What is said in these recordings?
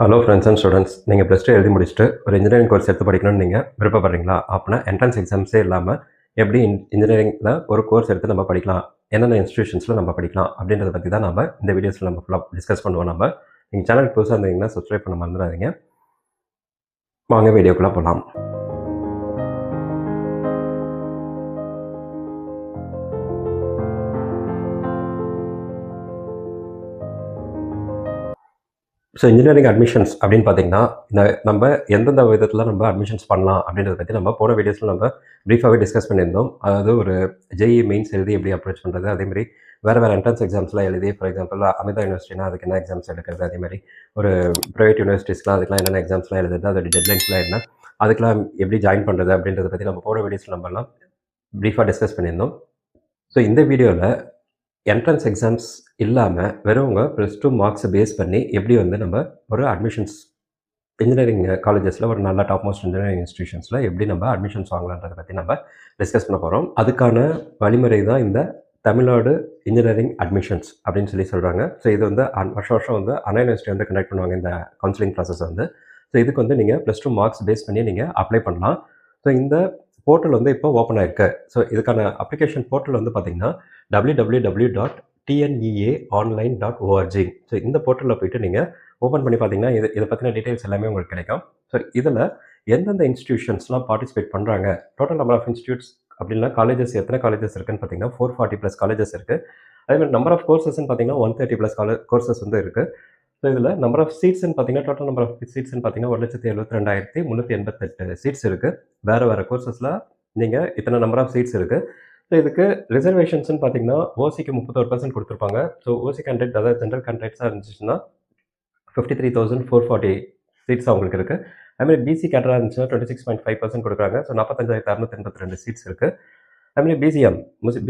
Hello friends and students. நீங்கள் plus two எழுதி முடிச்சுட்டு ஒரு இன்ஜினியரிங் கோர்ஸ் எடுத்து படிக்கணும்னு நீங்கள் விருப்பப்படுறீங்களா? அப்படின்னா என்ட்ரன்ஸ் எக்ஸாம்ஸே இல்லாமல் எப்படி இன்ஜினியரிங்கில் ஒரு கோர்ஸ் எடுத்து நம்ம படிக்கலாம், என்னென்ன இன்ஸ்டியூஷன்ஸில் நம்ம படிக்கலாம் அப்படின்றத பற்றி தான் நம்ம இந்த வீடியோஸில் நம்ம ஃபுல்லாக டிஸ்கஸ் பண்ணுவோம். நீங்கள் சேனலுக்கு புதுசாக இருந்தீங்கன்னா சப்ஸ்கிரைப் பண்ண மறந்துடாதீங்க. வாங்க வீடியோக்குள்ளே போகலாம். ஸோ இன்ஜினியரிங் அட்மிஷன்ஸ் அப்படின்னு பார்த்தீங்கன்னா, நம்ம எந்தெந்த விதத்தில் நம்ம அட்மிஷன்ஸ் பண்ணலாம் அப்படின்றத பற்றி நம்ம போன வீடியோஸில் நம்ம ப்ரீஃபாகவே டிஸ்கஸ் பண்ணியிருந்தோம். அதாவது ஒரு ஜேஇ மெயின்ஸ் எழுதி எப்படி அப்ரோச் பண்ணுறது, அதேமாதிரி வேறு என்ட்ரன்ஸ் எக்ஸாம்ஸ்லாம் எழுதி, ஃபார் எக்ஸாம்பிள் அமிர்தா யூனிவர்சிட்டினா அதுக்கு என்ன எக்ஸாம்ஸ் எடுக்கிறது, அதேமாதிரி ஒரு ப்ரைவேட் யூனிவர்சிட்டிஸ்லாம் அதுக்கெலாம் என்னென்ன எக்ஸாம்ஸ்லாம் எழுதுறது, அதோட டெட்லைன்ஸ்லாம் என்ன, அதுக்கெலாம் எப்படி ஜாயின் பண்ணுறது அப்படின்றத பற்றி நம்ம போன வீடியோஸில் நம்மலாம் ப்ரீஃபாக டிஸ்கஸ் பண்ணியிருந்தோம். ஸோ இந்த வீடியோவில் என்ட்ரன்ஸ் எக்ஸாம்ஸ் இல்லாமல் வெறும் உங்கள் +2 மார்க்ஸை பேஸ் பண்ணி எப்படி நம்ம ஒரு அட்மிஷன்ஸ் இன்ஜினியரிங் காலேஜஸில் ஒரு நல்ல டாப் மோஸ்ட் இன்ஜினியரிங் இன்ஸ்டியூஷன்ஸில் எப்படி நம்ம அட்மிஷன்ஸ் வாங்கலான்றதை பற்றி நம்ம டிஸ்கஸ் பண்ண போகிறோம். அதுக்கான வழிமுறை தான் இந்த தமிழ்நாடு இன்ஜினியரிங் அட்மிஷன்ஸ் அப்படின்னு சொல்கிறாங்க. ஸோ இது வருஷம் அண்ணா யூனிவர்சிட்டி கண்டக்ட் பண்ணுவாங்க இந்த கவுன்சிலிங் ப்ராசஸ் ஸோ இதுக்கு நீங்கள் +2 மார்க்ஸ் பேஸ் பண்ணி நீங்கள் அப்ளை பண்ணலாம். ஸோ இந்த போர்ட்டல் இப்போ ஓப்பன் ஆகிருக்கு. ஸோ இதுக்கான அப்ளிகேஷன் போர்ட்டல் பார்த்தீங்கன்னா www.tneaonline.org. ஸோ இந்த போர்ட்டலில் போய்ட்டு நீங்கள் ஓப்பன் பண்ணி பார்த்தீங்கன்னா இதை பற்றின டீட்டெயில்ஸ் எல்லாமே உங்களுக்கு கிடைக்கும். ஸோ இதில் எந்தெந்த இன்ஸ்டியூஷன்ஸ்லாம் பார்ட்டிசிபேட் பண்ணுறாங்க, டோட்டல் நம்பர் ஆஃப் இன்ஸ்டியூட்ஸ் அப்படின்னா காலேஜஸ் எத்தனை காலேஜஸ் இருக்குன்னு பார்த்தீங்கன்னா 440+ காலேஜஸ் இருக்குது. அதேமாதிரி நம்பர் ஆஃப் கோர்சஸ்ன்னு பார்த்தீங்கன்னா 130+ கோர்சஸ் இருக்குது. ஸோ இதில் நம்பர் ஆஃப் சீட்ஸ்ன்னு பார்த்தீங்கன்னா டோட்டல் நம்பர் ஆஃப் சீட்ஸ்ன்னு பார்த்தீங்கன்னா 1,72,388 சீட்ஸ் இருக்குது. வேறு கோர்சஸில் நீங்கள் இத்தனை நம்பர் ஆஃப் சீட்ஸ் இருக்குது. ஸோ இதுக்கு ரிசர்வேஷன்ஸ்ன்னு பார்த்தீங்கன்னா ஓசிக்கு 31% கொடுத்துருப்பாங்க. ஸோ ஓசி கேண்டிடேட் அதாவது ஜென்ரல் கேண்டிடேட்ஸாக இருந்துச்சுன்னா 53,440 சீட்ஸ் அவங்களுக்கு இருக்குது. அதுமாதிரி பிசி கேட்டராக இருந்துச்சுன்னா 26.5% கொடுக்குறாங்க. ஸோ 45,682 சீட்ஸ் இருக்குது. அதுமாதிரி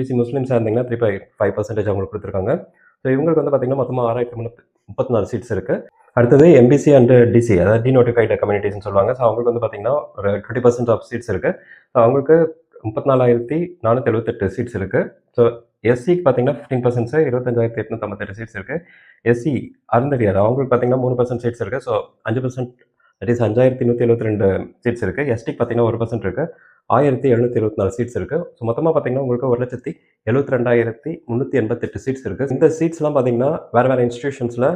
பிசி முஸ்லீம்ஸாக இருந்தீங்கன்னா 3.5% அவங்களுக்கு கொடுத்துருக்காங்க. ஸோ இவங்களுக்கு பார்த்தீங்கன்னா மொத்தமாக 6,334 சீட்ஸ் இருக்குது. அடுத்தது எம்பிசி அண்ட் டிசி அதாவது டிநோட்டிஃபைடு கம்யூனிட்டிஸ்னு சொல்லுவாங்க. ஸோ அவங்களுக்கு பார்த்தீங்கன்னா ஒரு 20% ஆஃப் சீட்ஸ் இருக்குது. ஸோ அவங்களுக்கு 34,478 சீட்ஸ் இருக்குது. ஸோ எஸ்சிக்கு பார்த்தீங்கன்னா 15%, 25,858 சீட்ஸ் இருக்குது. எஸ்சி அருந்ததியர் அவங்களுக்கு பார்த்தீங்கன்னா 3% சீட்ஸ் இருக்குது. ஸோ 5%, தட் இஸ் 5,172 சீட்ஸ் இருக்குது. எஸ்டிக்கு பார்த்தீங்கன்னா 1% இருக்குது. 1,774 சீட்ஸ் இருக்குது. ஸோ மொத்தமாக பார்த்தீங்கன்னா உங்களுக்கு 1,72,388 சீட்ஸ் இருக்குது. இந்த சீட்ஸ்லாம் பார்த்தீங்கன்னா வேறு இன்ஸ்டியூஷன்ஸில்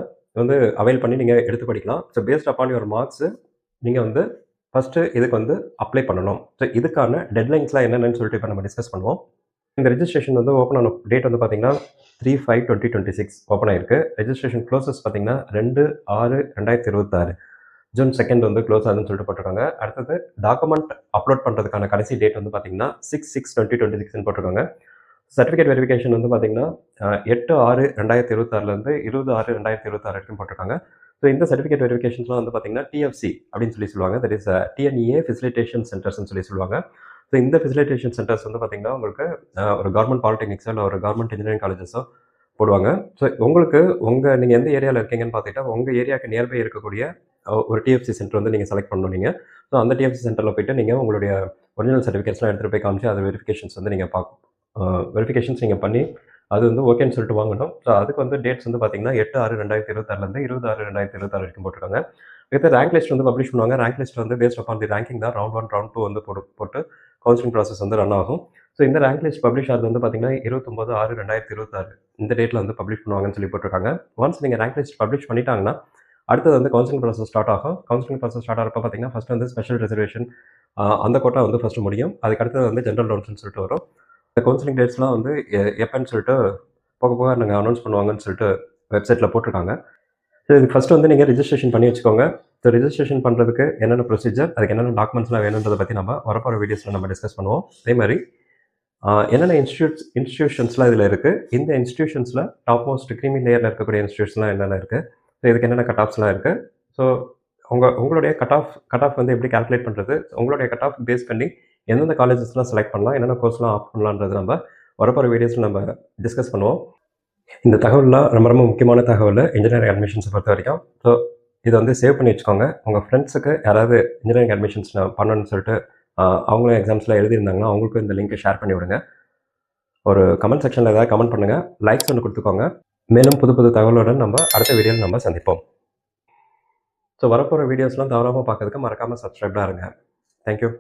அவைல் பண்ணி நீங்கள் எடுத்து படிக்கலாம். So based upon your marks நீங்கள் ஃபஸ்ட்டு இதுக்கு அப்ளை பண்ணணும். ஸோ இதுக்கான டெட்லைன்ஸ்லாம் என்னென்னு சொல்லிட்டு இப்போ நம்ம டிஸ்கஸ் பண்ணுவோம். இந்த ரெஜிஸ்ட்ரேஷன் ஓப்பன் ஆன டேட் பார்த்தீங்கன்னா 3/5/2026 ஓப்பன் ஆகிருக்கு. ரெஜிஸ்ட்ரேஷன் க்ளோசஸ் பார்த்தீங்கன்னா 2/6/2026 ஜூன் 2 க்ளோஸ் ஆகுதுன்னு சொல்லிட்டு போட்டிருக்காங்க. அடுத்தது டாக்குமெண்ட் அப்லோட் பண்ணுறதுக்கான கடைசி டேட் பார்த்தீங்கன்னா 6/6/2026 போட்டிருக்காங்க. சர்டிஃபிகேட் வெரிஃபிகேஷன் பார்த்தீங்கன்னா 8/6/2026 20/6/2026 வரைக்கும் போட்டிருக்காங்க. ஸோ இந்த சர்டிஃபிகேட் வெரிஃபிகேஷன்ஸ்லாம் பார்த்தீங்கன்னா டிஎஃப்சி அப்படின்னு சொல்லுவாங்க. தட் இஸ் டிஎன்இஏ ஃபெசிலிட்டேஷன் சென்டர்ஸ்னு சொல்லுவாங்க. ஸோ இந்த ஃபெசிலிட்டேஷன் சென்டர்ஸ் பார்த்தீங்கன்னா உங்களுக்கு ஒரு கவர்மெண்ட் பாலிடெக்னிக்ஸோ இல்லை ஒரு கவர்மெண்ட் இன்ஜினியரிங் காலேஜஸோ போடுவாங்க. ஸோ நீங்கள் எந்த ஏரியாவில் இருக்கீங்கன்னு பார்த்துக்கிட்டா உங்கள் ஏரியாவுக்கு நியர்பை இருக்கக்கூடிய ஒரு டிஎஃப்சி சென்டர் நீங்கள் செலக்ட் பண்ணணும். நீங்கள் ஸோ அந்த டிஎஃப்சி சென்டரில் போய்ட்டு நீங்கள் உங்களுடைய ஒரிஜினல் சர்டிஃபிகேட்ஸ்லாம் எடுத்துகிட்டு போய் காமிச்சு அது வெரிஃபிகேஷன்ஸ் நீங்கள் வெரிஃபிகேஷன்ஸ் நீங்கள் பண்ணி அது ஓகேன்னு சொல்லிட்டு வாங்கணும். ஸோ அதுக்கு டேட்ஸ் பார்த்தீங்கன்னா 8/6/2026 20/6/2026 வரைக்கும் போட்டிருக்காங்க. அடுத்து ரேங்க் லிஸ்ட் பப்ளிஷ் பண்ணுவாங்க. ரேங்க் லிஸ்ட் பேஸ்ட் அப்பான் தி ரேங்கிங் தான் ரவுண்ட் 1 ரவுண்ட் 2 போட்டு கவுன்சிலிங் ப்ராசஸ் ரன் ஆகும். ஸோ இந்த ரேங்க் லிஸ்ட் பப்ளிஷ் ஆகிறது பார்த்தீங்கன்னா 29/6/2026 இந்த டேட்டில் பப்ளிஷ் பண்ணுவாங்கன்னு சொல்லி போட்டிருக்காங்க. ஒன்ஸ் நீங்கள் ரேங்க் லிஸ்ட் பப்ளிஷ் பண்ணிட்டாங்கன்னா அடுத்தது கவுன்சிலிங் ப்ராசஸ் ஸ்டார்ட் ஆகும். கவுன்சிலிங் ப்ராசஸ் ஸ்டார்ட் ஆகிறப்ப பார்த்தீங்கன்னா ஃபஸ்ட்டு ஸ்பெஷல் ரிசர்வேஷன் அந்த கோட்டா ஃபஸ்ட்டு முடியும். அதுக்கு அடுத்தது ஜென்ரல் ரவுண்ட்ஸ்னு சொல்லிட்டு வரும். இந்த கவுன்சிலிங் டேட்ஸ்லாம் எப்போன்னு சொல்லிட்டு போக நாங்கள் அனௌன்ஸ் பண்ணுவாங்கன்னு சொல்லிட்டு வெப்சைட்டில் போட்டிருக்காங்க. ஸோ இதுக்கு ஃபஸ்ட்டு நீங்கள் ரெஜிஸ்ட்ரேஷன் பண்ணி வச்சுக்கோங்க. ஸோ ரெஜிஸ்ட்ரேஷன் பண்ணுறதுக்கு என்னென்ன ப்ரொசீஜர், அதுக்கு என்னென்ன டாக்குமெண்ட்ஸ்லாம் வேணுன்றதை பற்றி நம்ம வரப்போகிற வீடியோஸில் நம்ம டிஸ்கஸ் பண்ணுவோம். அதே மாதிரி என்னென்ன இன்ஸ்டியூஷன்ஸ்லாம் இதில் இருக்குது, இந்த இன்ஸ்டியூஷன்ஸில் டாப் மோஸ்ட் கிரீமி லேயரில் இருக்கக்கூடிய இன்ஸ்டியூஷன்லாம் என்னென்ன இருக்குது, ஸோ இதுக்கு என்னென்ன கட் ஆஃப்ஸ்லாம் இருக்குது, ஸோ உங்களுடைய கட் ஆஃப் எப்படி கால்குலேட் பண்ணுறது, உங்களுடைய கட் ஆஃப் பேஸ் பண்ணி எந்தெந்த காலேஜஸ்லாம் செலக்ட் பண்ணலாம், என்னென்ன கோர்ஸ்லாம் ஆஃப் பண்ணலான்றது நம்ம வரப்போகிற வீடியோஸில் நம்ம டிஸ்கஸ் பண்ணுவோம். இந்த தகவல்லாம் ரொம்ப ரொம்ப முக்கியமான தகவல் இன்ஜினியரிங் அட்மிஷன்ஸை பொறுத்த வரைக்கும். ஸோ இதை சேவ் பண்ணி வச்சுக்கோங்க. உங்கள் ஃப்ரெண்ட்ஸுக்கு யாராவது இன்ஜினியரிங் அட்மிஷன்ஸ் பண்ணணும்னு சொல்லிட்டு அவங்களும் எக்ஸாம்ஸில் எழுதியிருந்தாங்கன்னா அவங்களுக்கும் இந்த லிங்க்கை ஷேர் பண்ணி விடுங்க. ஒரு கமெண்ட் செக்ஷனில் ஏதாவது கமெண்ட் பண்ணுங்கள், லைக்ஸ் கொடுத்துக்கோங்க. மேலும் புது தகவலுடன் நம்ம அடுத்த வீடியோவில் நம்ம சந்திப்போம். ஸோ வரப்போகிற வீடியோஸ்லாம் தவறாமல் பார்க்கறதுக்கு மறக்காமல் சப்ஸ்கிரைப்டாக இருங்க. தேங்க்யூ.